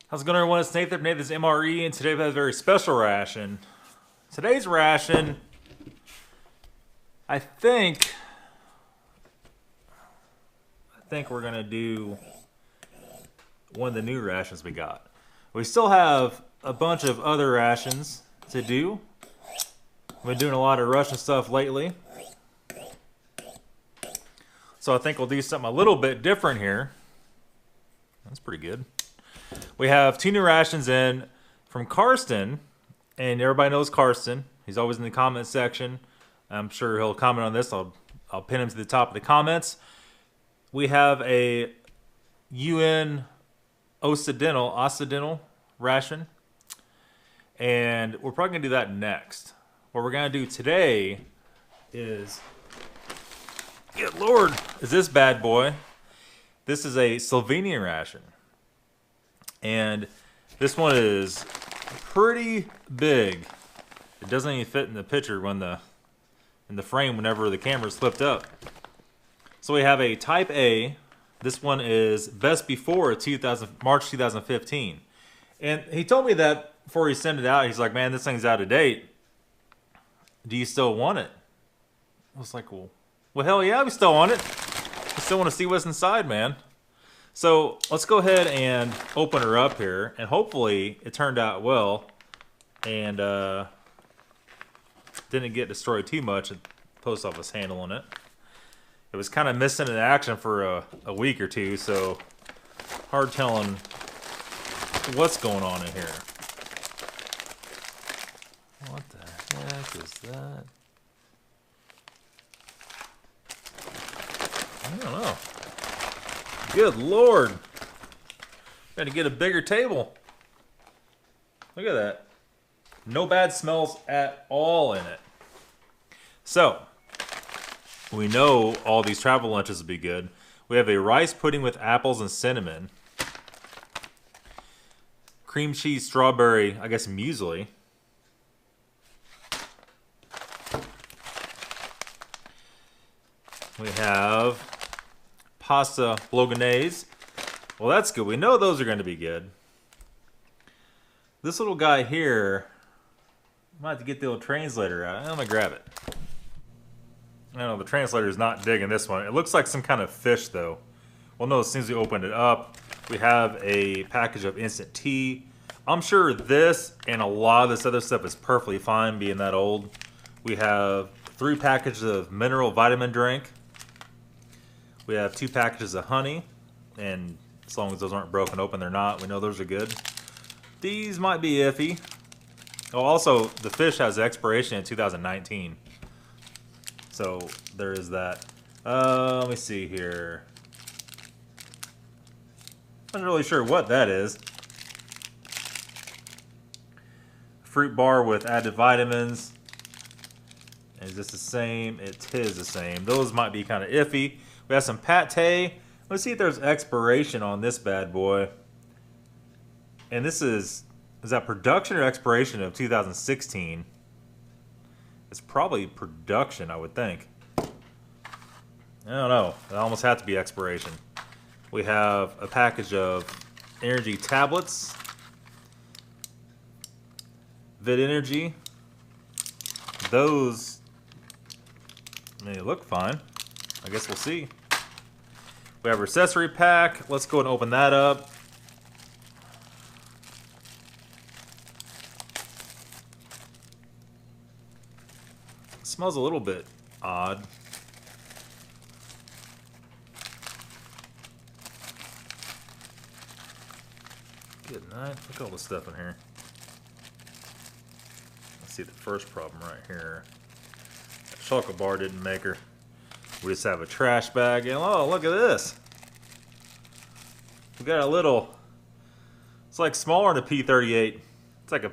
How's it going, everyone? It's Nathan from Nathan's MRE, and today we have a very special ration. Today's ration, I think we're gonna do one of the new rations we got. We still have a bunch of other rations to do. We've been doing a lot of Russian stuff lately, so I think we'll do something a little bit different here. That's pretty good. We have two new rations in from Karsten, and everybody knows Karsten. He's always in the comment section. I'm sure he'll comment on this. I'll pin him to the top of the comments. We have a UN Occidental ration, and we're probably going to do that next. What we're going to do today is, good Lord, is this bad boy. This is a Slovenian ration. And this one is pretty big. It doesn't even fit in the picture when in the frame whenever the camera's flipped up. So we have a Type A. This one is best before March 2015. And he told me that before he sent it out. He's like, man, this thing's out of date. Do you still want it? I was like, well hell yeah, we still want it. I still want to see what's inside, man. So let's go ahead and open her up here, and hopefully it turned out well and didn't get destroyed too much. The post office handling it. It was kind of missing in action for a week or two, so hard telling what's going on in here. What the heck is that? I don't know. Good Lord. Got to get a bigger table. Look at that. No bad smells at all in it. So, we know all these travel lunches will be good. We have a rice pudding with apples and cinnamon. Cream cheese, strawberry, I guess muesli. We have pasta bolognese. Well, that's good. We know those are going to be good. This little guy here, I might have to get the old translator out. I'm going to grab it. I don't know, the translator is not digging this one. It looks like some kind of fish, though. Well, no, as soon as we opened it up, we have a package of instant tea. I'm sure this and a lot of this other stuff is perfectly fine being that old. We have 3 packages of mineral vitamin drink. We have 2 packages of honey, and as long as those aren't broken open, they're not. We know those are good. These might be iffy. Oh, also, the fish has expiration in 2019. So, there is that. Let me see here. I'm not really sure what that is. Fruit bar with added vitamins. Is this the same? It is the same. Those might be kind of iffy. We have some pate. Let's see if there's expiration on this bad boy. And this is that production or expiration of 2016? It's probably production, I would think. I don't know. It almost had to be expiration. We have a package of energy tablets. Vid Energy. Those, they look fine. I guess we'll see. We have our accessory pack. Let's go and open that up. It smells a little bit odd. Good night. Look at all the stuff in here. Let's see the first problem right here. That chocolate bar didn't make her. We just have a trash bag, and oh, look at this. We got a little, it's like smaller than a P38. It's like a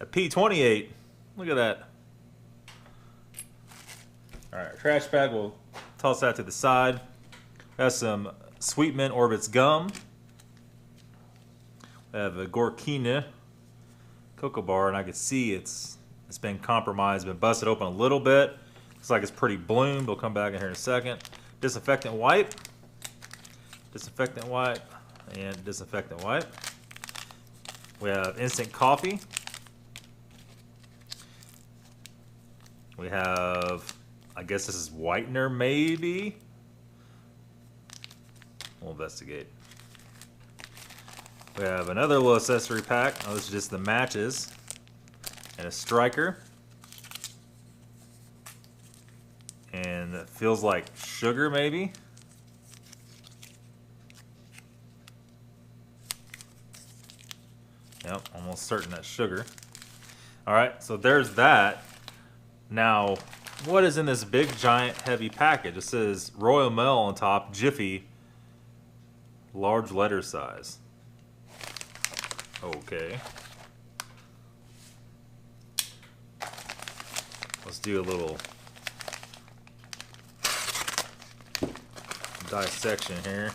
P28. Look at that. All right, trash bag, we'll toss that to the side. We have some Sweet Mint Orbits gum. We have a Gorkina cocoa bar, and I can see it's been compromised, been busted open a little bit. Looks like it's pretty bloomed. We'll come back in here in a second. Disinfectant wipe. Disinfectant wipe. And disinfectant wipe. We have instant coffee. We have, I guess this is whitener, maybe. We'll investigate. We have another little accessory pack. Oh, this is just the matches. And a striker. And it feels like sugar, maybe. Yep, almost certain that's sugar. Alright, so there's that. Now, what is in this big, giant, heavy package? It says Royal Mail on top, Jiffy, large letter size. Okay. Let's do a little dissection here.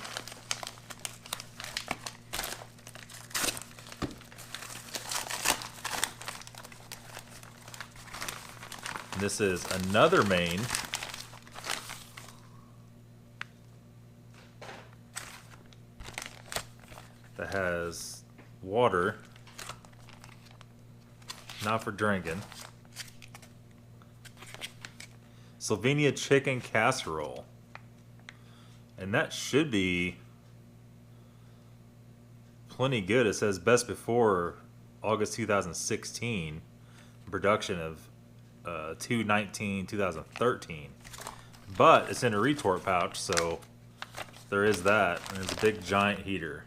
This is another main. That has water, not for drinking. Slovenian chicken casserole. And that should be plenty good. It says best before August 2016. Production of 2/19/2013. But it's in a retort pouch, so there is that. And there's a big giant heater.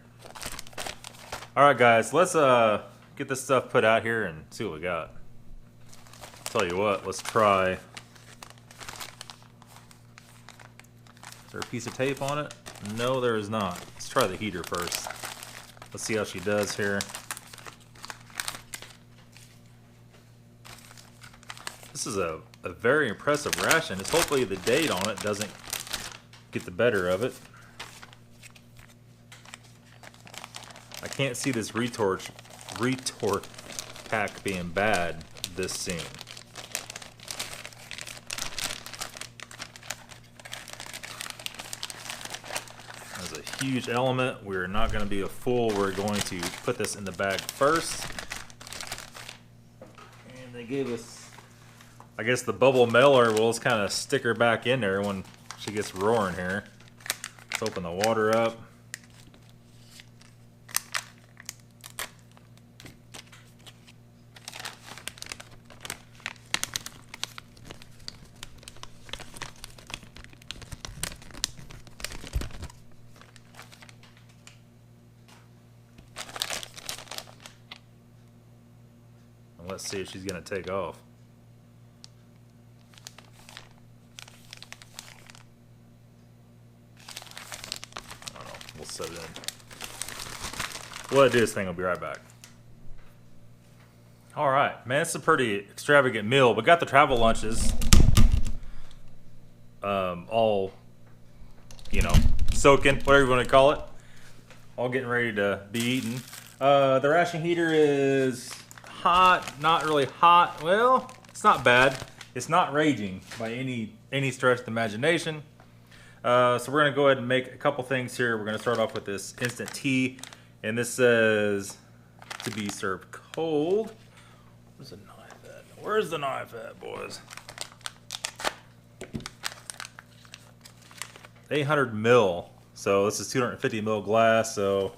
Alright guys, let's get this stuff put out here and see what we got. Tell you what, let's try. Is there a piece of tape on it? No, there is not. Let's try the heater first. Let's see how she does here. This is a very impressive ration. It's hopefully the date on it doesn't get the better of it. I can't see this retort pack being bad this soon. There's a huge element. We're not going to be a fool. We're going to put this in the bag first. And they gave us, I guess the bubble mailer will just kind of stick her back in there when she gets roaring here. Let's open the water up. And let's see if she's going to take off. We'll set it in. We'll let it do this thing. I'll be right back. All right, man, it's a pretty extravagant meal. We got the travel lunches, all, you know, soaking, whatever you want to call it, all getting ready to be eaten. The ration heater is hot, not really hot. Well, it's not bad. It's not raging by any stretch of the imagination. So we're going to go ahead and make a couple things here. We're going to start off with this instant tea. And this says to be served cold. Where's the knife at? Where's the knife at, boys? 800 mil. So this is 250 mil glass. So,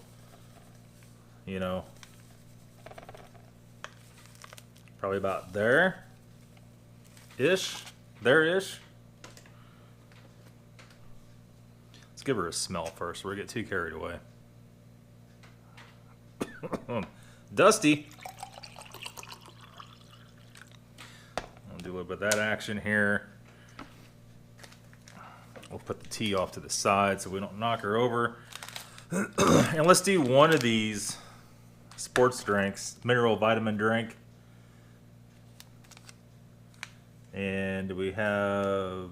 you know, probably about there-ish. There-ish. Give her a smell first. We're gonna get too carried away. Dusty. I'll do a little bit of that action here. We'll put the tea off to the side so we don't knock her over. And let's do one of these sports drinks, mineral vitamin drink. And we have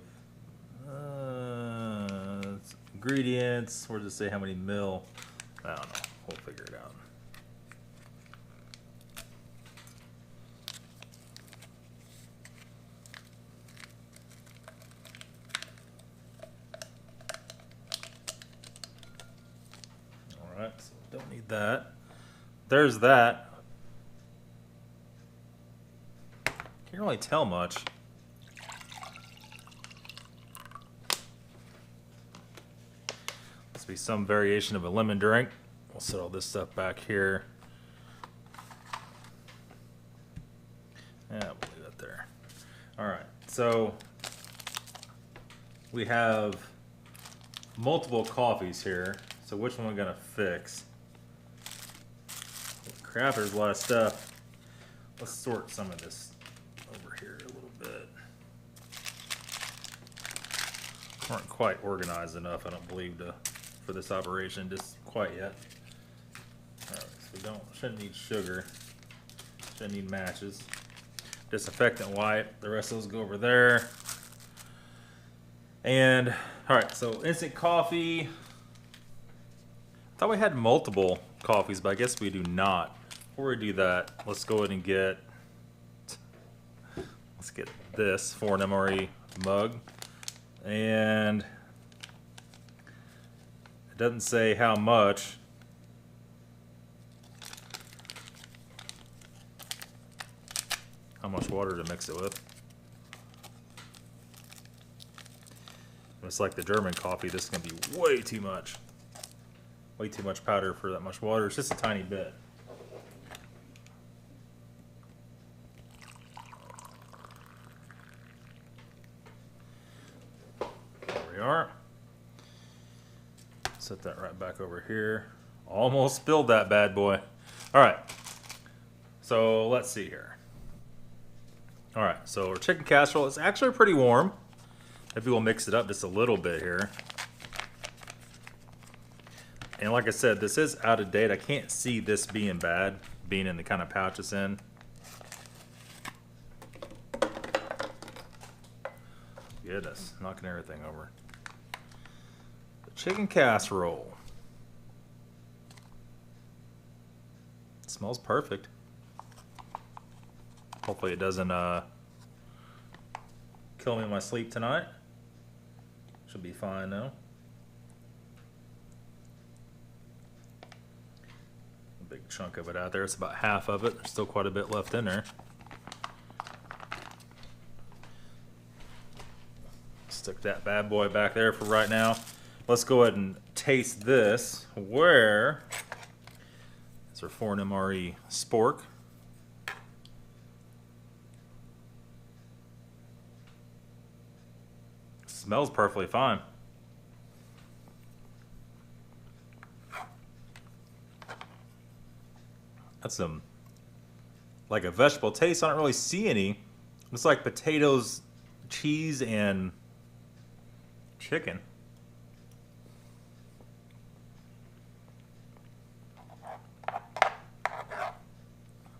ingredients. Where does it say how many mil? I don't know. We'll figure it out. All right, so don't need that. There's that. Can't really tell much. Must be some variation of a lemon drink. We'll set all this stuff back here. Yeah, we'll leave that there. All right, so we have multiple coffees here. So which one are we gonna fix? Crap, there's a lot of stuff. Let's sort some of this over here a little bit. Aren't quite organized enough, I don't believe, for this operation, just quite yet. All right, so shouldn't need sugar, shouldn't need matches. Disinfectant wipe, the rest of those go over there. And all right, so instant coffee. I thought we had multiple coffees, but I guess we do not. Before we do that, let's go ahead and get this for an MRE mug. And it doesn't say how much. How much water to mix it with. It's like the German coffee, this is gonna be way too much. Way too much powder for that much water. It's just a tiny bit. There we are. Set that right back over here. Almost spilled that bad boy. All right, so let's see here. All right, so our chicken casserole is actually pretty warm. Maybe we'll mix it up just a little bit here. And like I said, this is out of date. I can't see this being bad, being in the kind of pouch it's in. Goodness, knocking everything over. The chicken casserole. It smells perfect. Hopefully it doesn't kill me in my sleep tonight. Should be fine though. A big chunk of it out there. It's about half of it. There's still quite a bit left in there. Stick that bad boy back there for right now. Let's go ahead and taste this. Where is our foreign MRE spork? Smells perfectly fine. That's some like a vegetable taste. I don't really see any. It's like potatoes, cheese, and chicken.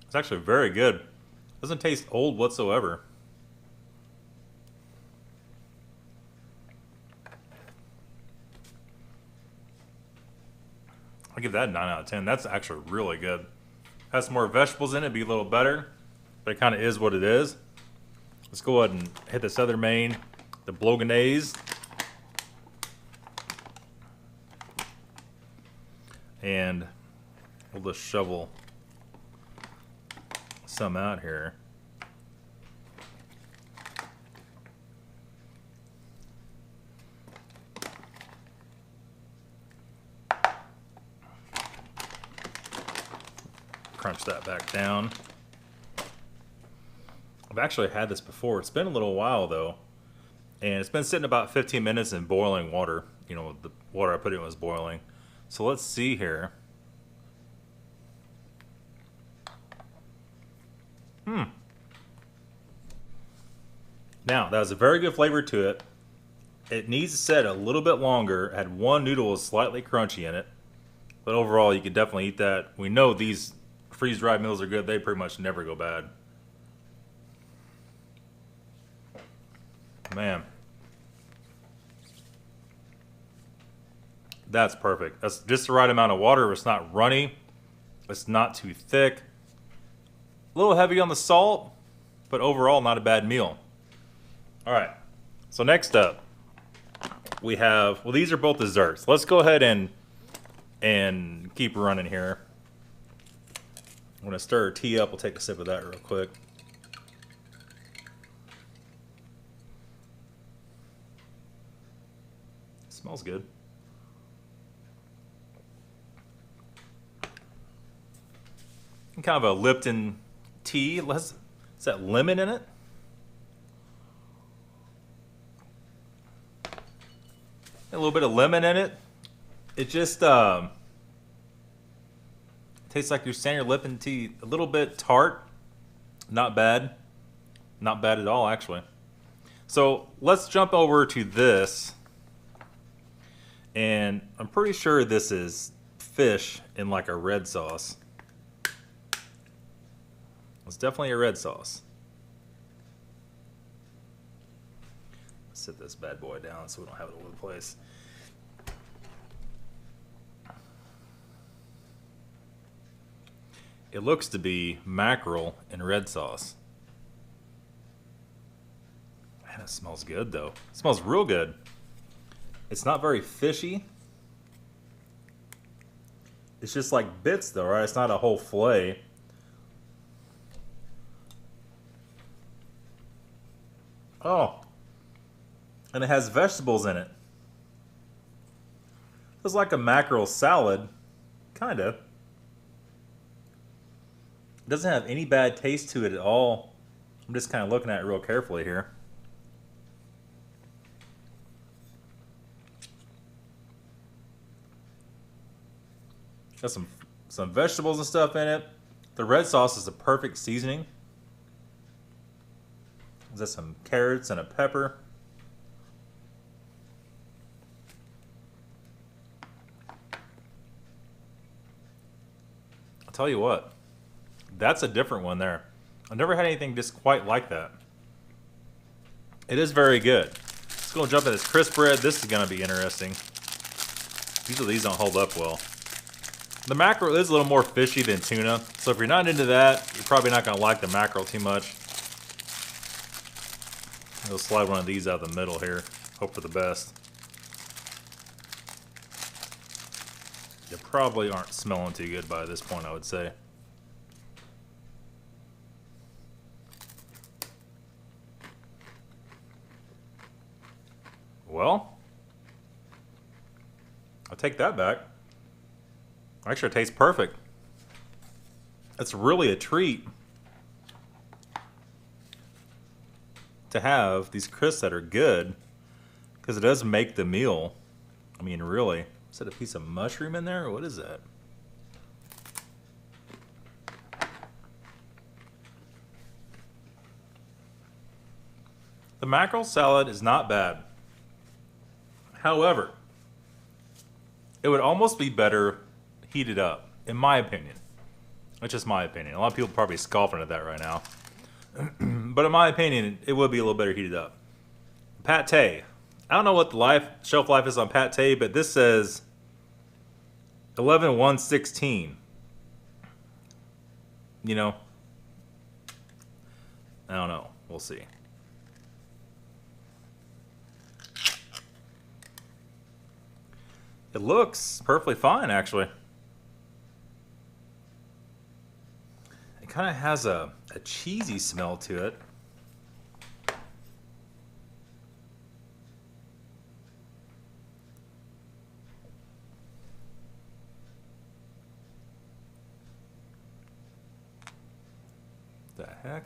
It's actually very good. Doesn't taste old whatsoever. I'll give that a 9 out of 10. That's actually really good. Has some more vegetables in it, be a little better, but it kind of is what it is. Let's go ahead and hit this other main, the Bolognese. And we'll just shovel some out here. Crunch that back down. I've actually had this before. It's been a little while though, and it's been sitting about 15 minutes in boiling water. You know, the water I put in was boiling. So let's see here. Now, that has a very good flavor to it. It needs to set a little bit longer. It had one noodle was slightly crunchy in it, but overall you can definitely eat that. We know these freeze-dried meals are good. They pretty much never go bad. Man. That's perfect. That's just the right amount of water. It's not runny. It's not too thick. A little heavy on the salt, but overall not a bad meal. All right. So next up, we have, well, these are both desserts. Let's go ahead and keep running here. I'm gonna stir our tea up. We'll take a sip of that real quick. Smells good. Kind of a Lipton tea. Is that lemon in it? A little bit of lemon in it. It just tastes like your standard Lipton tea. A little bit tart. Not bad. Not bad at all, actually. So let's jump over to this. And I'm pretty sure this is fish in like a red sauce. It's definitely a red sauce. Let's sit this bad boy down so we don't have it all over the place. It looks to be mackerel in red sauce. Man, it smells good though. It smells real good. It's not very fishy. It's just like bits though, right? It's not a whole fillet. Oh. And it has vegetables in it. It's like a mackerel salad. Kinda. It doesn't have any bad taste to it at all. I'm just kind of looking at it real carefully here. Got some vegetables and stuff in it. The red sauce is the perfect seasoning. There's some carrots and a pepper. I'll tell you what. That's a different one there. I've never had anything just quite like that. It is very good. Let's go jump in this crisp bread. This is going to be interesting. Usually these don't hold up well. The mackerel is a little more fishy than tuna. So if you're not into that, you're probably not going to like the mackerel too much. I'll slide one of these out the middle here. Hope for the best. They probably aren't smelling too good by this point, I would say. Well, I'll take that back. Actually, it tastes perfect. It's really a treat to have these crisps that are good, because it does make the meal. I mean, really. Is that a piece of mushroom in there, or what is that? The mackerel salad is not bad. However, it would almost be better heated up, in my opinion. That's just my opinion. A lot of people probably scoffing at that right now. But in my opinion, it would be a little better heated up. Pate. I don't know what the shelf life is on Pate, but this says 11/1/16. You know, I don't know. We'll see. It looks perfectly fine, actually. It kind of has a cheesy smell to it. The heck?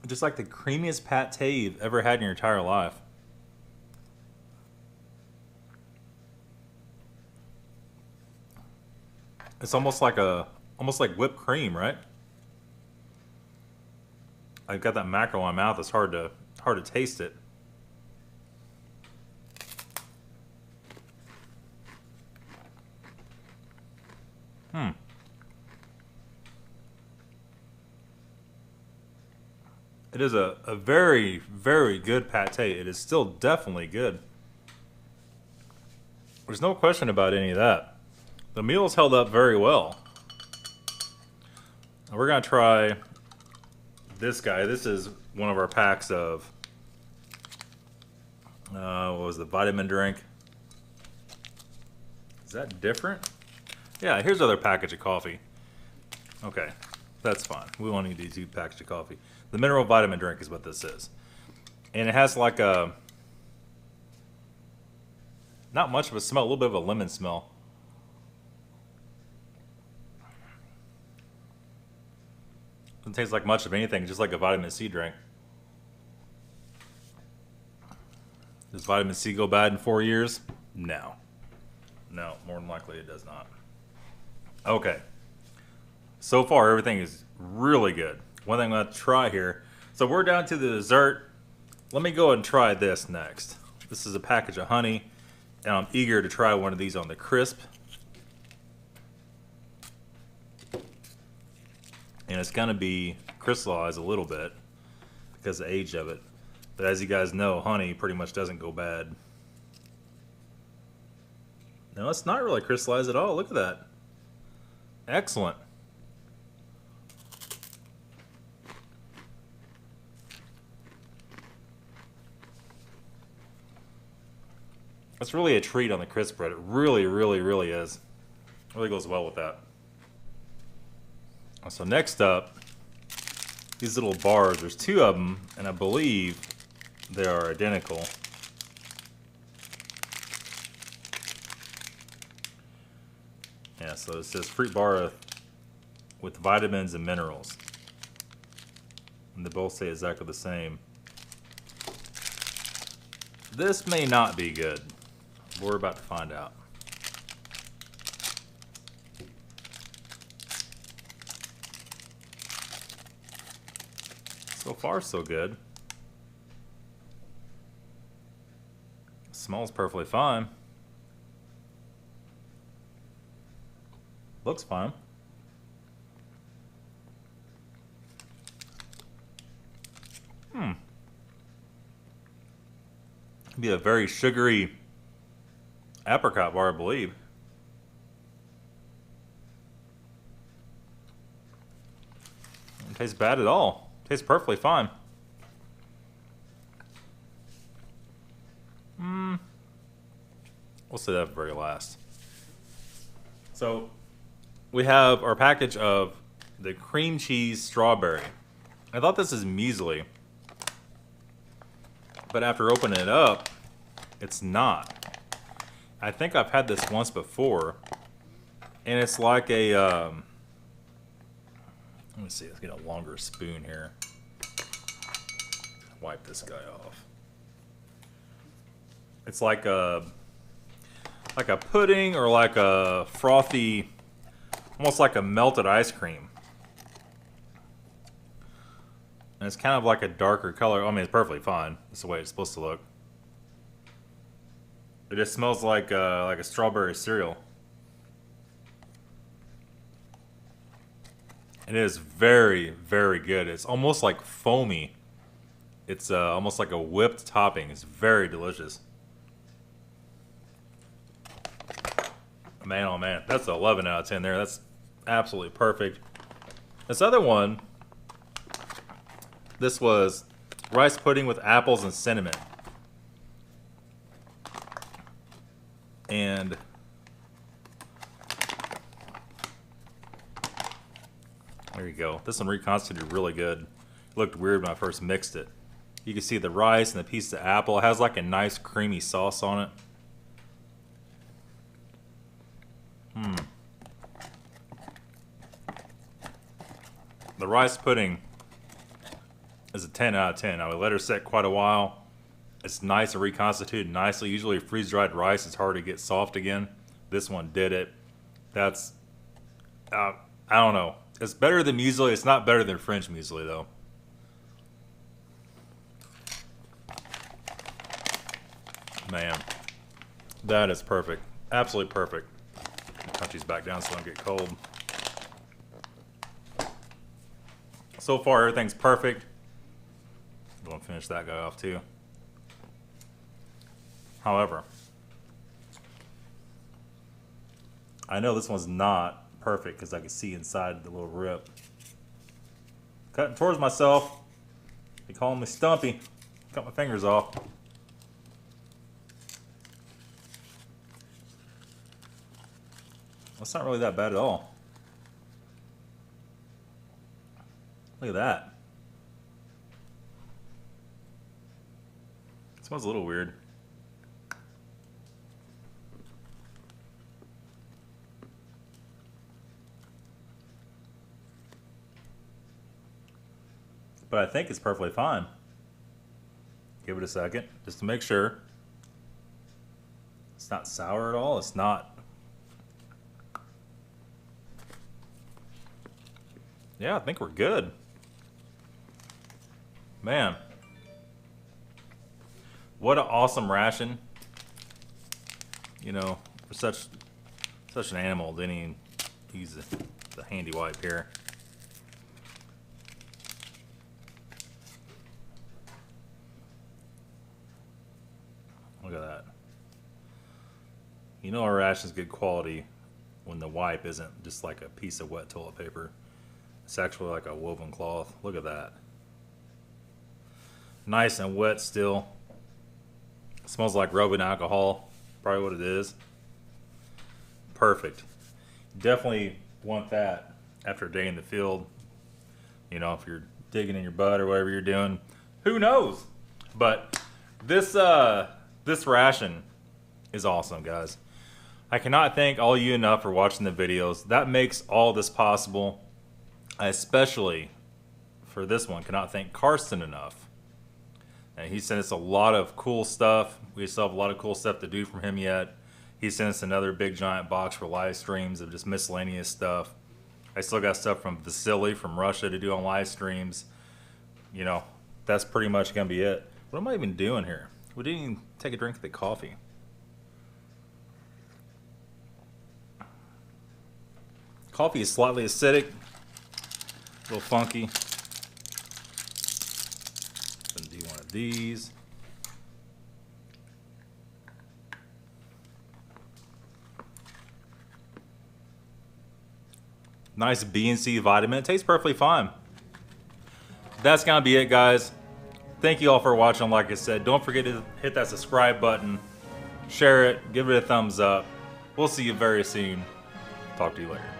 Just like the creamiest pate you've ever had in your entire life. It's almost like whipped cream, right? I've got that mackerel in my mouth. It's hard to taste it. It is a very, very good pate. It is still definitely good. There's no question about any of that. The meal's held up very well. We're going to try this guy. This is one of our packs of, what was the vitamin drink? Is that different? Yeah, here's another package of coffee. Okay, that's fine. We won't need these 2 packs of coffee. The mineral vitamin drink is what this is. And it has like a, not much of a smell, a little bit of a lemon smell. Doesn't taste like much of anything, just like a vitamin C drink. Does vitamin C go bad in 4 years? No. No, more than likely it does not. Okay. So far, everything is really good. One thing I'm going to try here. So we're down to the dessert. Let me go and try this next. This is a package of honey, and I'm eager to try one of these on the crisp. And it's going to be crystallized a little bit because of the age of it. But as you guys know, honey pretty much doesn't go bad. No, it's not really crystallized at all. Look at that. Excellent. It's really a treat on the crisp bread. It really, really, really is. It really goes well with that. So next up, these little bars. There's 2 of them, and I believe they are identical. Yeah, so it says fruit bar with vitamins and minerals. And they both say exactly the same. This may not be good. We're about to find out. So far, so good. Smells perfectly fine. Looks fine. Be a very sugary apricot bar, I believe. Doesn't taste bad at all. Tastes perfectly fine. We'll say that for very last. So we have our package of the cream cheese strawberry. I thought this is measly, but after opening it up, it's not. I think I've had this once before, and it's like a, let me see, let's get a longer spoon here. Wipe this guy off. It's like a pudding or like a frothy, almost like a melted ice cream. And it's kind of like a darker color. I mean, it's perfectly fine. That's the way it's supposed to look. It just smells like a strawberry cereal. It is very, very good. It's almost like foamy. It's almost like a whipped topping. It's very delicious. Man, oh man, that's an 11 out of 10 there. That's absolutely perfect. This other one, this was rice pudding with apples and cinnamon. And there you go. This one reconstituted really good. It looked weird when I first mixed it. You can see the rice and the piece of apple. It has like a nice creamy sauce on it. The rice pudding is a 10 out of 10. I would let her set quite a while. It's nice and reconstituted nicely. Usually freeze-dried rice is hard to get soft again. This one did it. That's, I don't know. It's better than muesli. It's not better than French muesli, though. Man, that is perfect. Absolutely perfect. Punch these back down so I don't get cold. So far, everything's perfect. I'm going to finish that guy off, too. However, I know this one's not perfect because I can see inside the little rip. Cutting towards myself. They call me Stumpy. Cut my fingers off. That's not really that bad at all. Look at that. smells a little weird. But I think it's perfectly fine. Give it a second, just to make sure. It's not sour at all. It's not. Yeah, I think we're good. Man. What an awesome ration. You know, for such an animal, then he uses the handy wipe here. Look at that. You know our ration's good quality when the wipe isn't just like a piece of wet toilet paper. It's actually like a woven cloth. Look at that. Nice and wet still. It smells like rubbing alcohol. Probably what it is. Perfect. Definitely want that after a day in the field. You know, if you're digging in your butt or whatever you're doing. Who knows? But this ration is awesome, guys. I cannot thank all you enough for watching the videos. That makes all this possible. I especially, for this one, cannot thank Karsten enough. And he sent us a lot of cool stuff. We still have a lot of cool stuff to do from him yet. He sent us another big giant box for live streams of just miscellaneous stuff. I still got stuff from Vasily from Russia to do on live streams. You know, that's pretty much going to be it. What am I even doing here? We didn't even take a drink of the coffee. Coffee is slightly acidic, a little funky. Gonna do one of these. Nice B and C vitamin. It tastes perfectly fine. That's gonna be it, guys. Thank you all for watching. Like I said, don't forget to hit that subscribe button, share it, give it a thumbs up. We'll see you very soon. Talk to you later.